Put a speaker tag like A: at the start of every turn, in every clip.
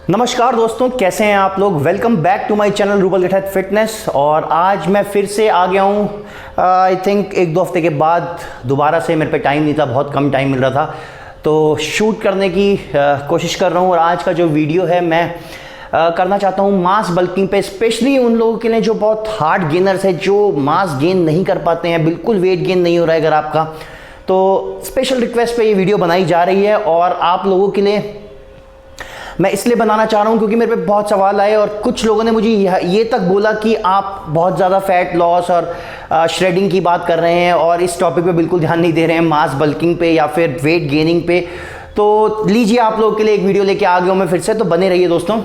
A: नमस्कार दोस्तों, कैसे हैं आप लोग। Welcome back to my channel Rubal गेटहेड फिटनेस। और आज मैं फिर से आ गया हूँ। आई थिंक 1-2 हफ्ते के बाद दोबारा से। मेरे पे टाइम नहीं था, बहुत कम टाइम मिल रहा था, तो शूट करने की कोशिश कर रहा हूँ। और आज का जो वीडियो है मैं करना चाहता हूँ मास बल्किंग पे, स्पेशली उन लोगों के लिए जो बहुत हार्ड गेनर्स है, जो मास गेन नहीं कर पाते हैं, बिल्कुल वेट गेन नहीं हो रहा है अगर आपका, तो स्पेशल रिक्वेस्ट पे ये वीडियो बनाई जा रही है। और आप लोगों के लिए मैं इसलिए बनाना चाह रहा हूँ क्योंकि मेरे पे बहुत सवाल आए और कुछ लोगों ने मुझे ये तक बोला कि आप बहुत ज़्यादा फैट लॉस और श्रेडिंग की बात कर रहे हैं और इस टॉपिक पे बिल्कुल ध्यान नहीं दे रहे हैं, मास बल्किंग पे या फिर वेट गेनिंग पे। तो लीजिए, आप लोगों के लिए एक वीडियो लेके आ गया हूँ मैं फिर से, तो बने रहिए दोस्तों।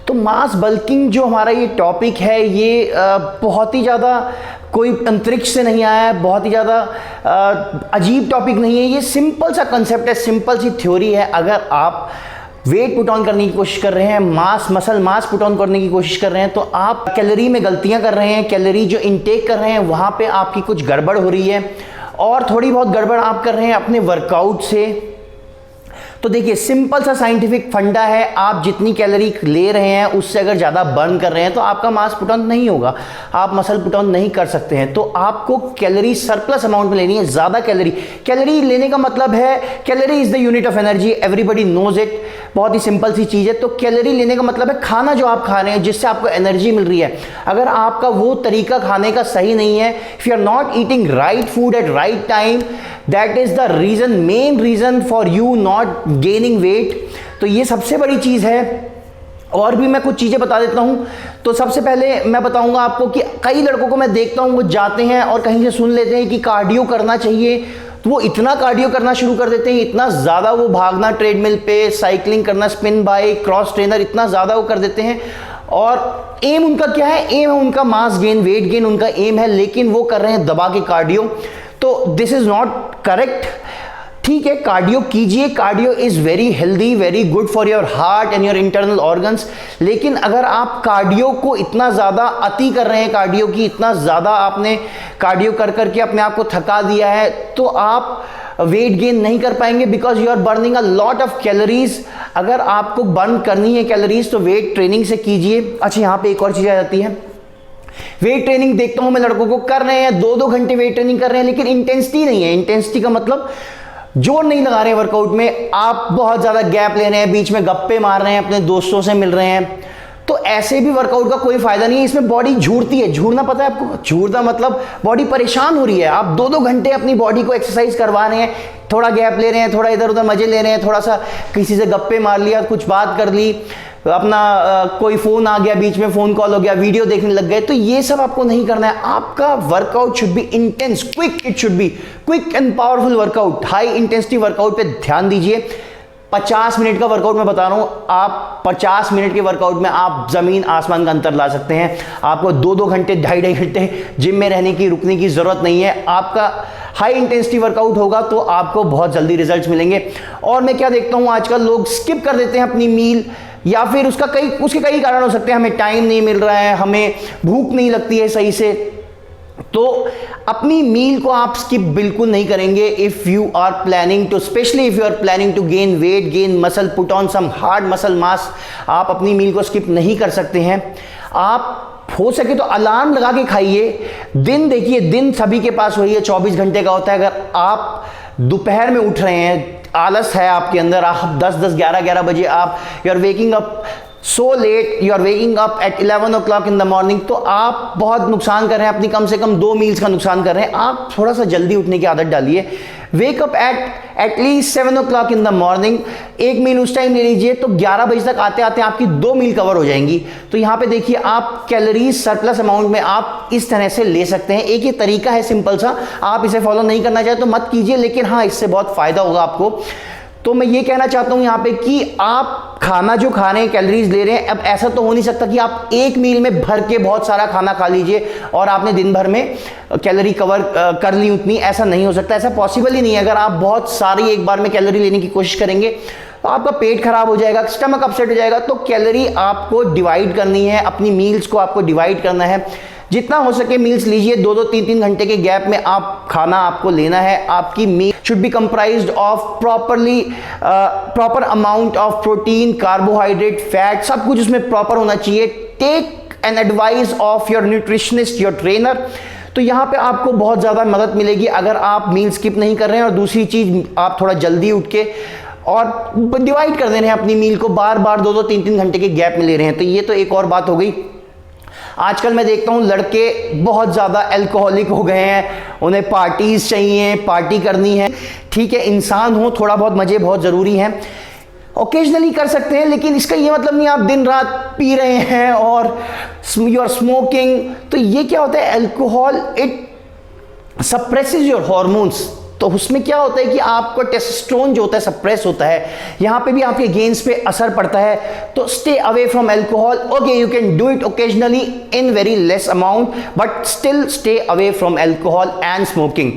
A: तो मास बल्किंग जो हमारा ये टॉपिक है, ये बहुत ही ज़्यादा कोई अंतरिक्ष से नहीं आया है, बहुत ही ज़्यादा अजीब टॉपिक नहीं है। ये सिंपल सा कंसेप्ट है, सिंपल सी थ्योरी है। अगर आप वेट पुट ऑन करने की कोशिश कर रहे हैं, मसल मास पुट ऑन करने की कोशिश कर रहे हैं, तो आप कैलोरी में गलतियां कर रहे हैं। कैलोरी जो इनटेक कर रहे हैं वहाँ पे आपकी कुछ गड़बड़ हो रही है और थोड़ी बहुत गड़बड़ आप कर रहे हैं अपने वर्कआउट से। तो देखिए, सिंपल सा साइंटिफिक फंडा है, आप जितनी कैलोरी ले रहे हैं उससे अगर ज़्यादा बर्न कर रहे हैं तो आपका मास पुट ऑन नहीं होगा, आप मसल पुट ऑन नहीं कर सकते हैं। तो आपको कैलोरी सरप्लस अमाउंट में लेनी है, ज़्यादा कैलोरी लेने का मतलब है, calorie is the unit of energy, everybody knows it. बहुत ही सिंपल सी चीज़ है। तो कैलोरी लेने का मतलब है खाना जो आप खा रहे हैं, जिससे आपको एनर्जी मिल रही है। अगर आपका वो तरीका खाने का सही नहीं है, if you are not eating right food at right time, that is the reason, main reason for you not gaining weight. तो ये सबसे बड़ी चीज़ है। और भी मैं कुछ चीज़ें बता देता हूँ। तो सबसे पहले मैं बताऊँगा आपको कि कई लड़कों को मैं देखता हूँ, वो जाते हैं और कहीं से सुन लेते हैं कि कार्डियो करना चाहिए, तो वो इतना कार्डियो करना शुरू कर देते हैं, इतना ज़्यादा वो भागना ट्रेडमिल पे, साइकिलिंग करना, स्पिन बाइक, क्रॉस ट्रेनर, इतना ज़्यादा वो कर देते हैं। और एम उनका क्या है? एम है उनका मास गेन, वेट गेन उनका एम है, लेकिन वो कर रहे हैं दबा के कार्डियो। तो दिस इज़ नॉट करेक्ट। ठीक है, कार्डियो कीजिए, cardio is very healthy, very good for your heart and your internal organs. लेकिन अगर आप कार्डियो को इतना ज़्यादा अति कर रहे हैं, कार्डियो की इतना ज़्यादा आपने कार्डियो कर करके अपने आप को थका दिया है, तो आप वेट गेन नहीं कर पाएंगे, because you are burning a lot of calories. अगर आपको बर्न करनी है कैलोरीज तो वेट ट्रेनिंग से कीजिए। अच्छा, यहाँ पे एक और चीज़ आ जाती है। वेट ट्रेनिंग देखता हूँ मैं लड़कों को कर रहे हैं, 2-2 घंटे वेट ट्रेनिंग कर रहे हैं, लेकिन इंटेंसिटी नहीं है। इंटेंसिटी का मतलब जोर नहीं लगा रहे हैं वर्कआउट में, आप बहुत ज़्यादा गैप ले रहे हैं, बीच में गप्पे मार रहे हैं, अपने दोस्तों से मिल रहे हैं, तो ऐसे भी वर्कआउट का कोई फायदा नहीं है। इसमें बॉडी झूरती है। झूरना पता है आपको? झूरना मतलब बॉडी परेशान हो रही है। आप 2-2 घंटे अपनी बॉडी को एक्सरसाइज करवा रहे हैं, थोड़ा गैप ले रहे हैं, थोड़ा इधर उधर मजे ले रहे हैं, थोड़ा सा किसी से गप्पे मार लिया, कुछ बात कर ली, अपना कोई फोन आ गया बीच में, फोन कॉल हो गया, वीडियो देखने लग गए, तो ये सब आपको नहीं करना है। आपका workout should be intense, quick, it should be quick and powerful workout. High intensity workout पे ध्यान दीजिए। 50 मिनट का वर्कआउट मैं बता रहा हूं, आप 50 मिनट के वर्कआउट में आप जमीन आसमान का अंतर ला सकते हैं। आपको 2-2 घंटे, 2.5 घंटे जिम में रहने की, रुकने की जरूरत नहीं है। आपका हाई इंटेंसिटी वर्कआउट होगा तो आपको बहुत जल्दी रिजल्ट्स मिलेंगे। और मैं क्या देखता हूं, आजकल लोग स्किप कर देते हैं अपनी मील, या फिर उसके कई कारण हो सकते हैं। हमें टाइम नहीं मिल रहा है, हमें भूख नहीं लगती है सही से, तो अपनी मील को आप स्किप बिल्कुल नहीं करेंगे। If you are planning to, specially if you are planning to gain weight, gain muscle, put on some hard muscle mass, आप अपनी मील को स्किप नहीं कर सकते हैं। आप हो सके तो अलार्म लगा के खाइए। दिन देखिए, दिन सभी के पास वही है, 24 घंटे का होता है। अगर आप दोपहर में उठ रहे हैं, आलस है आपके अंदर, आप 10-10, 11-11 बजे आप you are waking up so late, you are waking up at 11 o'clock in the morning, तो आप बहुत नुकसान कर रहे हैं अपनी, कम से कम 2 मील्स का नुकसान कर रहे हैं। आप थोड़ा सा जल्दी उठने की आदत डालिए। Wake up at least 7 o'clock in the morning, एक मील उस टाइम ले लीजिए, तो 11 बजे तक आते आते आपकी 2 मील कवर हो जाएंगी। तो यहाँ पे देखिए आप कैलोरीज सरप्लस अमाउंट में आप इस तरह से ले सकते हैं। एक ये तरीका है सिंपल सा, आप इसे फॉलो नहीं करना चाहे तो मत कीजिए, लेकिन हाँ इससे बहुत फायदा होगा आपको। तो मैं ये कहना चाहता हूं यहां पे कि आप खाना जो खा रहे हैं, कैलोरीज ले रहे हैं, अब ऐसा तो हो नहीं सकता कि आप एक मील में भर के बहुत सारा खाना खा लीजिए और आपने दिन भर में कैलोरी कवर कर ली उतनी, ऐसा नहीं हो सकता, ऐसा पॉसिबल ही नहीं है। अगर आप बहुत सारी एक बार में कैलोरी लेने की कोशिश करेंगे तो आपका पेट खराब हो जाएगा, स्टमक अपसेट हो जाएगा। तो कैलोरी आपको डिवाइड करनी है, अपनी मील्स को आपको डिवाइड करना है। जितना हो सके मील्स लीजिए, 2-2, 3-3 घंटे के गैप में आप खाना आपको लेना है। आपकी meal should be comprised of proper amount of protein, carbohydrate, fat, सब कुछ उसमें प्रॉपर होना चाहिए। Take an advice of your nutritionist, your trainer. तो यहाँ पे आपको बहुत ज़्यादा मदद मिलेगी अगर आप मील स्किप नहीं कर रहे हैं। और दूसरी चीज़, आप थोड़ा जल्दी उठ के और डिवाइड कर दे रहे हैं अपनी मील को, बार बार 2-2, 3-3 घंटे के गैप में ले रहे हैं। तो ये तो एक और बात हो गई। आजकल मैं देखता हूं लड़के बहुत ज़्यादा अल्कोहलिक हो गए हैं, उन्हें पार्टीज चाहिए, पार्टी करनी है। ठीक है, इंसान हो, थोड़ा बहुत मज़े बहुत ज़रूरी हैं, ओकेजनली कर सकते हैं, लेकिन इसका ये मतलब नहीं आप दिन रात पी रहे हैं और यू आर स्मोकिंग। तो ये क्या होता है, alcohol it suppresses your hormones. तो उसमें क्या होता है कि आपका टेस्टोस्टेरोन जो होता है सप्रेस होता है, यहाँ पे भी आपके गेन्स पे असर पड़ता है। तो stay away from alcohol. Okay, you can do it occasionally in very less amount, but still stay away from alcohol and smoking.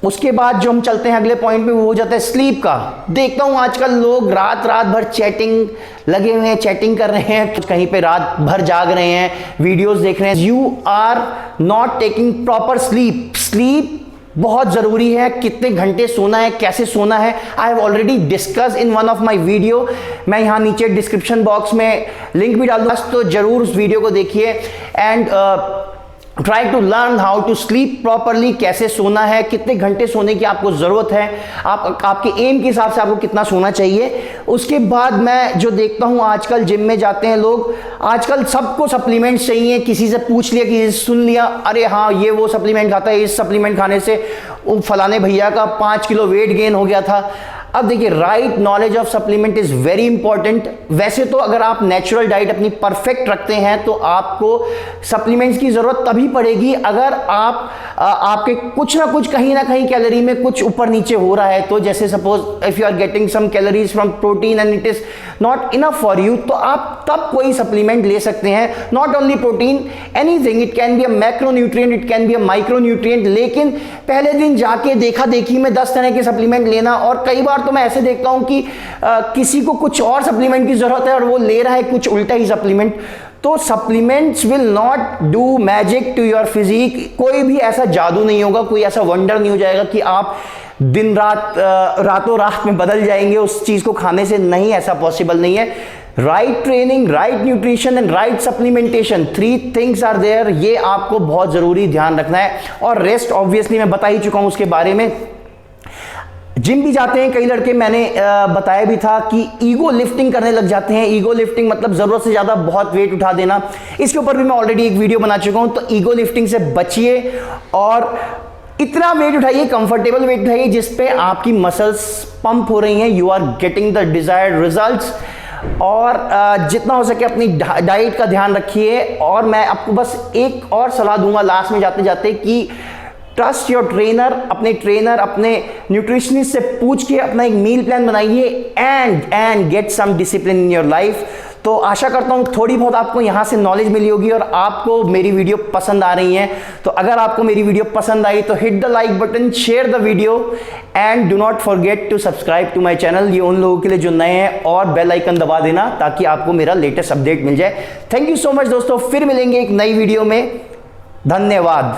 A: उसके बाद जो हम चलते हैं अगले पॉइंट पे, वो हो जाता है स्लीप का। देखता हूँ आजकल लोग रात भर चैटिंग लगे हुए हैं, चैटिंग कर रहे हैं, कहीं पे रात भर जाग रहे हैं, वीडियोस देख रहे हैं। You are not taking proper sleep. Sleep बहुत जरूरी है, कितने घंटे सोना है, कैसे सोना है, I have already discuss in one of my video. मैं यहाँ नीचे डिस्क्रिप्शन बॉक्स में लिंक भी डाल दूँगा, तो जरूर उस वीडियो को देखिए and try to learn how to sleep properly. कैसे सोना है, कितने घंटे सोने की आपको ज़रूरत है, आपके एम के हिसाब से आपको कितना सोना चाहिए। उसके बाद मैं जो देखता हूँ आजकल जिम में जाते हैं लोग, आजकल सबको सप्लीमेंट्स चाहिए। किसी से पूछ लिया, किसी से सुन लिया, अरे हाँ ये वो सप्लीमेंट खाता है, इस सप्लीमेंट खाने से फलाने भैया का 5 किलो वेट गेन हो गया था। अब देखिए, right knowledge of supplement is very important. वैसे तो अगर आप नेचुरल डाइट अपनी परफेक्ट रखते हैं तो आपको सप्लीमेंट्स की जरूरत तभी पड़ेगी अगर आपके कुछ ना कुछ कहीं ना कहीं कैलोरी में कुछ ऊपर नीचे हो रहा है। तो जैसे suppose if you are getting some calories from protein and it is not enough for you, तो आप तब कोई सप्लीमेंट ले सकते हैं। Not only protein, anything, it can be a macronutrient, it can be a micronutrient. लेकिन पहले दिन जाके देखा देखी में 10 तरह के सप्लीमेंट लेना, और कई बार तो मैं ऐसे देखता हूं कि किसी को कुछ और सप्लीमेंट की जरूरत है और वो ले रहा है कुछ उल्टा ही सप्लीमेंट। तो supplements will not do magic to your physique. कोई भी ऐसा जादू नहीं होगा, कोई ऐसा वंडर नहीं हो जाएगा कि आप दिन रात रातों रात में बदल जाएंगे उस चीज को खाने से। नहीं, ऐसा पॉसिबल नहीं है। Right training, right nutrition and right supplementation, 3 things are there. ये आपको बहुत जरूरी ध्यान रखना है। और रेस्ट ऑब्वियसली मैं बता ही चुका हूं उसके बारे में। जिम भी जाते हैं कई लड़के, मैंने बताया भी था कि ईगो लिफ्टिंग करने लग जाते हैं। ईगो लिफ्टिंग मतलब जरूरत से ज्यादा बहुत वेट उठा देना। इसके ऊपर भी मैं ऑलरेडी एक वीडियो बना चुका हूं। तो ईगो लिफ्टिंग से बचिए और इतना वेट उठाइए, कंफर्टेबल वेट उठाइए जिसपे आपकी मसल्स पंप हो रही हैं, you are getting the desired results. और जितना हो सके अपनी डाइट का ध्यान रखिए। और मैं आपको बस एक और सलाह दूंगा लास्ट में जाते जाते कि ट्रस्ट योर ट्रेनर, अपने न्यूट्रिशनिस्ट से पूछ के अपना एक मील प्लान बनाइए and get some discipline in your life. तो आशा करता हूँ थोड़ी बहुत आपको यहाँ से नॉलेज मिली होगी और आपको मेरी वीडियो पसंद आ रही है। तो अगर आपको मेरी वीडियो पसंद आई तो hit the like button, share the video and do not forget to subscribe to my channel. ये उन लोगों के लिए जो नए हैं, और बेल आइकन दबा देना ताकि आपको मेरा लेटेस्ट अपडेट मिल जाए। थैंक यू सो मच दोस्तों, फिर मिलेंगे एक नई वीडियो में। धन्यवाद।